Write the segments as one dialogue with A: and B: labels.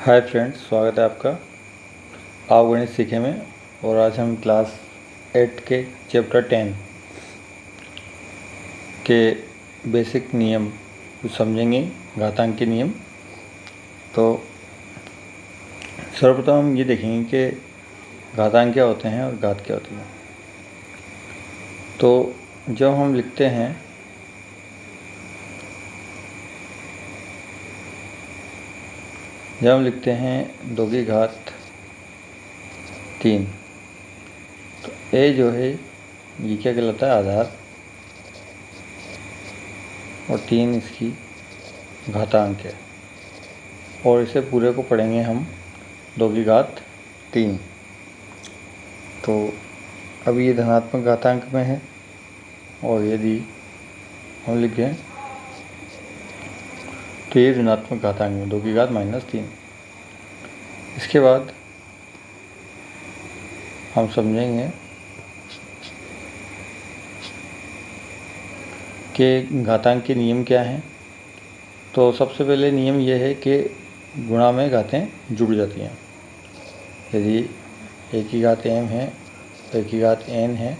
A: Hi friends, स्वागत है आपका आप गणित सीखे में। और आज हम क्लास 8 के चैप्टर 10 के बेसिक नियम कुछ समझेंगे, घातांक के नियम। तो सर्वप्रथम हम ये देखेंगे कि घातांक क्या होते हैं और घात क्या होती है। तो जब हम लिखते हैं दो की घात 3, तो ए जो है ये क्या कहलाता है, आधार, और 3 इसकी घातांक है। और इसे पूरे को पढ़ेंगे हम 2 की घात 3। तो अब ये धनात्मक घातांक में है, और यदि हम लिखें तो ये ऋणात्मक घातांक में 2 की घात -3। इसके बाद हम समझेंगे कि घातांक के नियम क्या हैं। तो सबसे पहले नियम यह है कि गुणा में घातें जुड़ जाती हैं। यदि a की घात m है तो a की घात n है,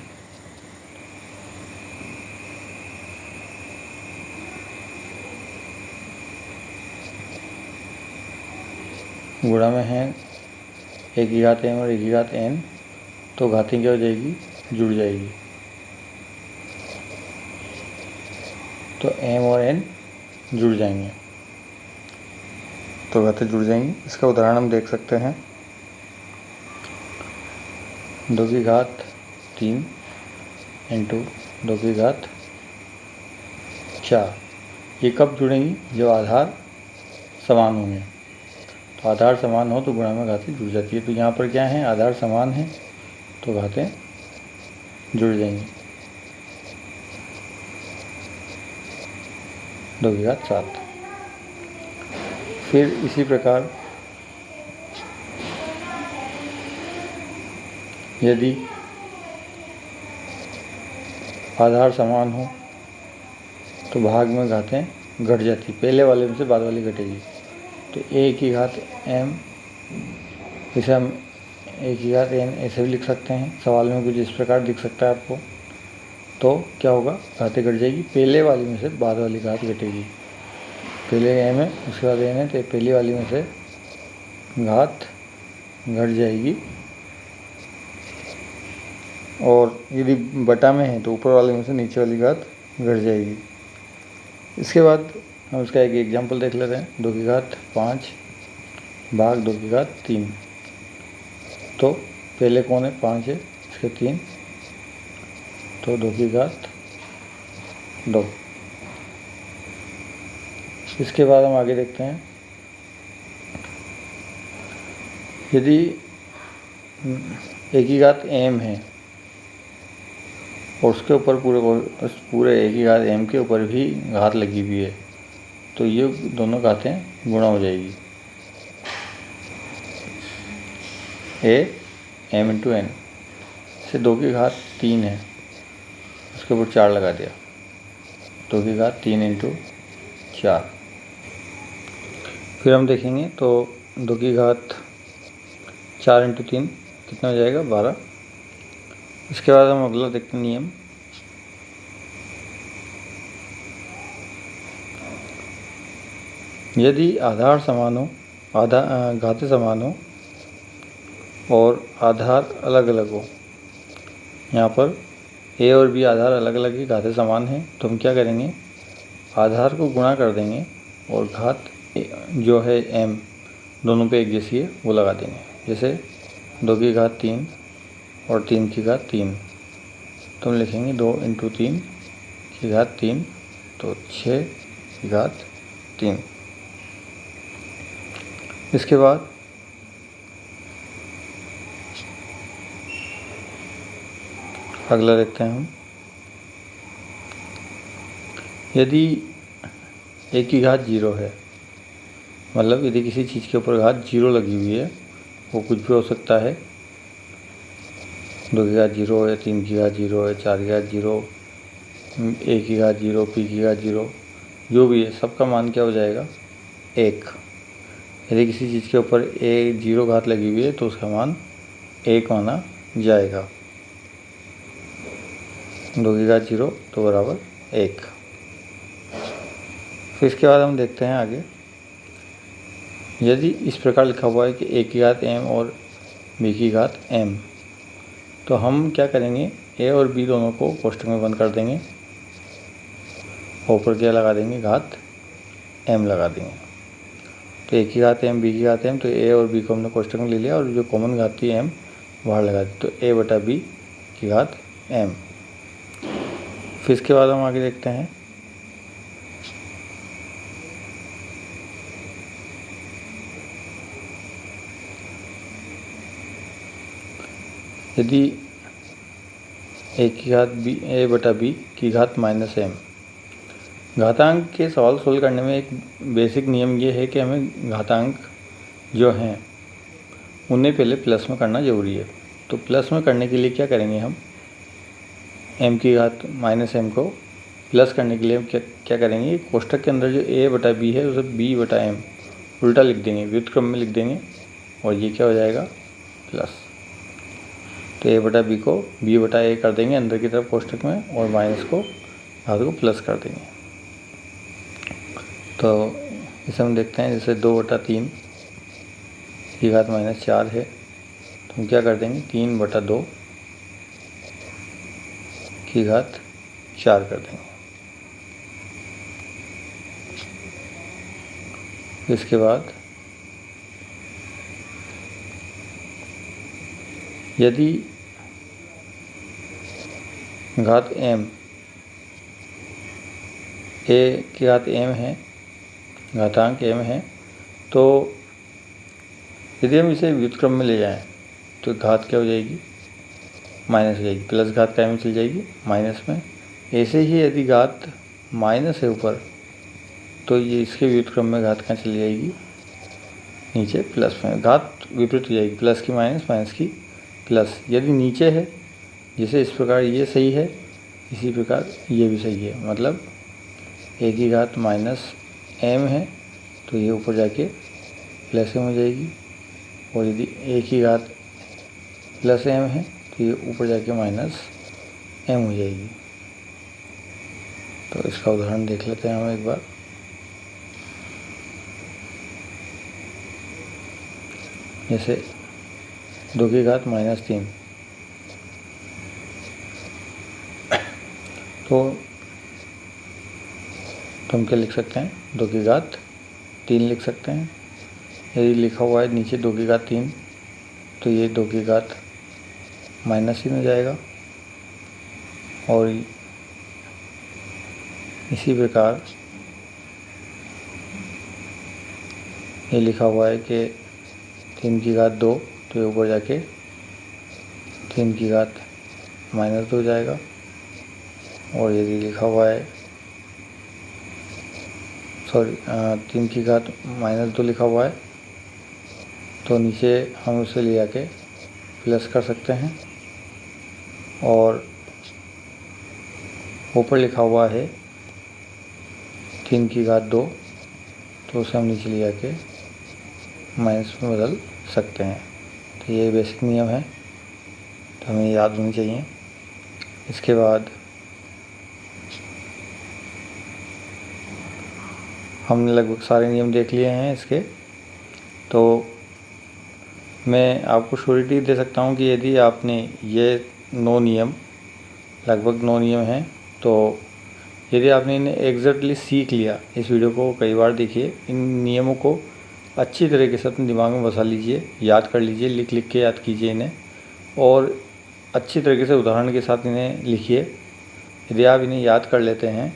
A: गुणा में है a की घात m और a की घात n, तो घातें क्या हो जाएगी, जुड़ जाएगी। तो m और n जुड़ जाएंगे, तो घातें जुड़ जाएंगी। इसका उदाहरण हम देख सकते हैं। 2 की घात 3 इंटू 2 की घात 4, ये कब जुड़ेंगी, जब आधार समान होंगे। तो आधार समान हो तो गुणा में घातें जुड़ जाती है। तो यहाँ पर क्या है, आधार समान है तो घातें जुड़ जाएंगी। 2 की घात 7। फिर इसी प्रकार यदि आधार समान हो तो भाग में घातें घट जाती, पहले वाले में से बाद वाली घटेगी। तो a की घात m, इसे हम a की घात n ऐसे भी लिख सकते हैं। सवाल में कुछ इस प्रकार दिख सकता है आपको। तो क्या होगा, घातें घट जाएगी, पहले वाली में से बाद वाली घात घटेगी। पहले m है, उसके बाद n है, तो पहली वाली में से घात घट जाएगी। और यदि बटा में है तो ऊपर वाले में से नीचे वाली घात घट जाएगी। इसके बाद हम इसका एक एग्जाम्पल देख लेते हैं। 2 की घात 5 भाग 2 की घात 3। तो पहले कौन है, 5 है, इसके 3, तो 2 की घात 2। इसके बाद हम आगे देखते हैं। यदि a की घात m है और उसके ऊपर पूरे a की घात m के ऊपर भी घात लगी हुई है, तो ये दोनों घातें गुणा हो जाएगी। a m इंटू n से 2 की घात 3 है, उसके ऊपर 4 लगा दिया, 2 की घात 3 इंटू 4। फिर हम देखेंगे तो 2 की घात 4 इंटू 3 कितना हो जाएगा, 12। इसके बाद हम अगला देखते हैं नियम। यदि आधार समान हो, घातें समान हो और आधार अलग अलग हो, यहाँ पर a और b आधार अलग अलग ही, घातें समान हैं, तो हम क्या करेंगे, आधार को गुणा कर देंगे और घात जो है m दोनों पे एक जैसी है वो लगा देंगे। जैसे 2 की घात 3 और 3 की घात 3, तो हम लिखेंगे 2 इंटू 3 की घात 3, तो 6 की घात 3। इसके बाद अगला देखते हैं हम। यदि a की घात 0 है, मतलब यदि किसी चीज़ के ऊपर घात 0 लगी हुई है, वो कुछ भी हो सकता है, 2 की घात 0 है, 3 की घात 0 है, 4 की घात 0, a की घात 0, p की घात 0, जो भी है सबका मान क्या हो जाएगा, 1। यदि किसी चीज़ के ऊपर ए 0 घात लगी हुई है तो उसका मान 1 माना जाएगा। 2 की घात 0 तो बराबर 1। फिर इसके बाद हम देखते हैं आगे, यदि इस प्रकार लिखा हुआ है कि a की घात m और b की घात m, तो हम क्या करेंगे, a और b दोनों को कोष्ठक में बंद कर देंगे, ऊपर क्या लगा देंगे, घात m लगा देंगे। तो a की घात m b की घात m, तो a और b को हमने कोष्ठक में ले लिया और जो कॉमन घात थी m बाहर लगा दी, तो a बटा b की घात m। फिर इसके बाद हम आगे देखते हैं, यदि a की घात b a बटा b की घात माइनस m। घातांक के सवाल सोल्व करने में एक बेसिक नियम ये है कि हमें घातांक जो हैं उन्हें पहले प्लस में करना ज़रूरी है। तो प्लस में करने के लिए क्या करेंगे, हम m की घात माइनस m को प्लस करने के लिए हम क्या करेंगे, कोष्ठक के अंदर जो a बटा b है उसे b बटा m उल्टा लिख देंगे, व्युत्क्रम में लिख देंगे और ये क्या हो जाएगा, प्लस। तो a बटा b को b बटा a कर देंगे अंदर की तरफ कोष्ठक में और माइनस को घात को प्लस कर देंगे। तो इसे हम देखते हैं, जैसे 2 बटा 3 की घात माइनस 4 है, तो हम क्या कर देंगे, 3 बटा 2 की घात 4 कर देंगे। इसके बाद यदि घात m a की घात m है, घातांक m है, तो यदि हम इसे व्युत्क्रम में ले जाएं तो घात क्या हो जाएगी, माइनस हो जाएगी, प्लस घात क्या में चल जाएगी, माइनस में। ऐसे ही यदि घात माइनस है ऊपर, तो ये इसके व्युत्क्रम में घात क्या चली जाएगी, नीचे प्लस में। घात विपरीत हो जाएगी, प्लस की माइनस, माइनस की प्लस। यदि नीचे है, जैसे इस प्रकार ये सही है, इसी प्रकार ये भी सही है, मतलब a की घात माइनस m है तो ये ऊपर जाके प्लस m हो जाएगी, और यदि a की घात प्लस m है तो ये ऊपर जाके माइनस m हो जाएगी। तो इसका उदाहरण देख लेते हैं हम एक बार। जैसे 2 की घात माइनस 3, तो हम क्या लिख सकते हैं, 2 की घात 3 लिख सकते हैं। यदि लिखा हुआ है नीचे 2 की घात 3, तो ये 2 की घात माइनस 3 हो जाएगा। और इसी प्रकार ये लिखा हुआ है कि 3 की घात 2, तो ये ऊपर जाके 3 की घात माइनस 2 हो जाएगा। और यदि लिखा हुआ है 3 की घात माइनस 2 लिखा हुआ है, तो नीचे हम उसे ले आके प्लस कर सकते हैं। और ऊपर लिखा हुआ है 3 की घात 2, तो उसे हम नीचे ले आके माइनस में बदल सकते हैं। तो ये बेसिक नियम है, तो हमें याद होनी चाहिए। इसके बाद हमने लगभग सारे नियम देख लिए हैं इसके। तो मैं आपको श्योरिटी दे सकता हूँ कि यदि आपने ये 9 नियम, लगभग 9 नियम हैं, तो यदि आपने इन्हें एग्जैक्टली सीख लिया, इस वीडियो को कई बार देखिए, इन नियमों को अच्छी तरीके से अपने दिमाग में बसा लीजिए, याद कर लीजिए, लिख लिख के याद कीजिए इन्हें, और अच्छी तरीके से उदाहरण के साथ इन्हें लिखिए। यदि आप इन्हें याद कर लेते हैं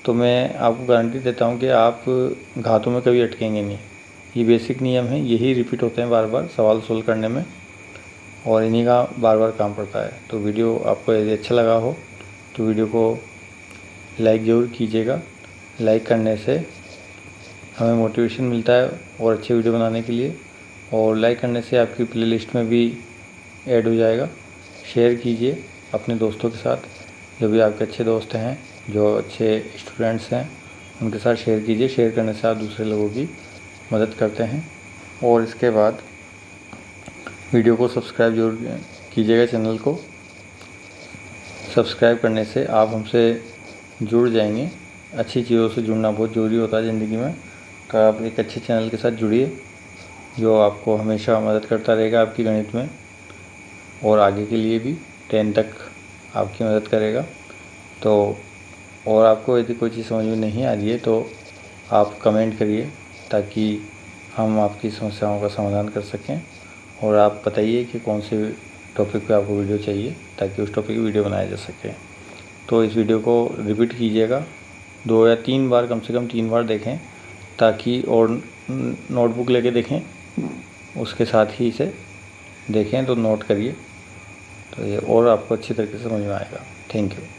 A: तो मैं आपको गारंटी देता हूँ कि आप घातों में कभी अटकेंगे नहीं। ये बेसिक नियम हैं, यही रिपीट होते हैं बार बार सवाल सोल्व करने में, और इन्हीं का बार बार काम पड़ता है। तो वीडियो आपको यदि अच्छा लगा हो तो वीडियो को लाइक ज़रूर कीजिएगा। लाइक करने से हमें मोटिवेशन मिलता है और अच्छे वीडियो बनाने के लिए, और लाइक करने से आपकी प्लेलिस्ट में भी ऐड हो जाएगा। शेयर कीजिए अपने दोस्तों के साथ, जो भी आपके अच्छे दोस्त हैं, जो अच्छे स्टूडेंट्स हैं, उनके साथ शेयर कीजिए। शेयर करने से आप दूसरे लोगों की मदद करते हैं। और इसके बाद वीडियो को सब्सक्राइब जरूर कीजिएगा। चैनल को सब्सक्राइब करने से आप हमसे जुड़ जाएंगे। अच्छी चीज़ों से जुड़ना बहुत ज़रूरी होता है ज़िंदगी में। तो आप एक अच्छे चैनल के साथ जुड़िए जो आपको हमेशा मदद करता रहेगा आपकी गणित में, और आगे के लिए भी 10 तक आपकी मदद करेगा। तो और आपको यदि कोई चीज़ समझ में नहीं आ रही है तो आप कमेंट करिए ताकि हम आपकी समस्याओं का समाधान कर सकें। और आप बताइए कि कौन से टॉपिक पे आपको वीडियो चाहिए ताकि उस टॉपिक की वीडियो बनाया जा सके। तो इस वीडियो को रिपीट कीजिएगा 2 या 3 बार, कम से कम 3 बार देखें ताकि, और नोटबुक लेके देखें, उसके साथ ही इसे देखें तो नोट करिए, तो ये और आपको अच्छी तरीके से समझ में आएगा। Thank you.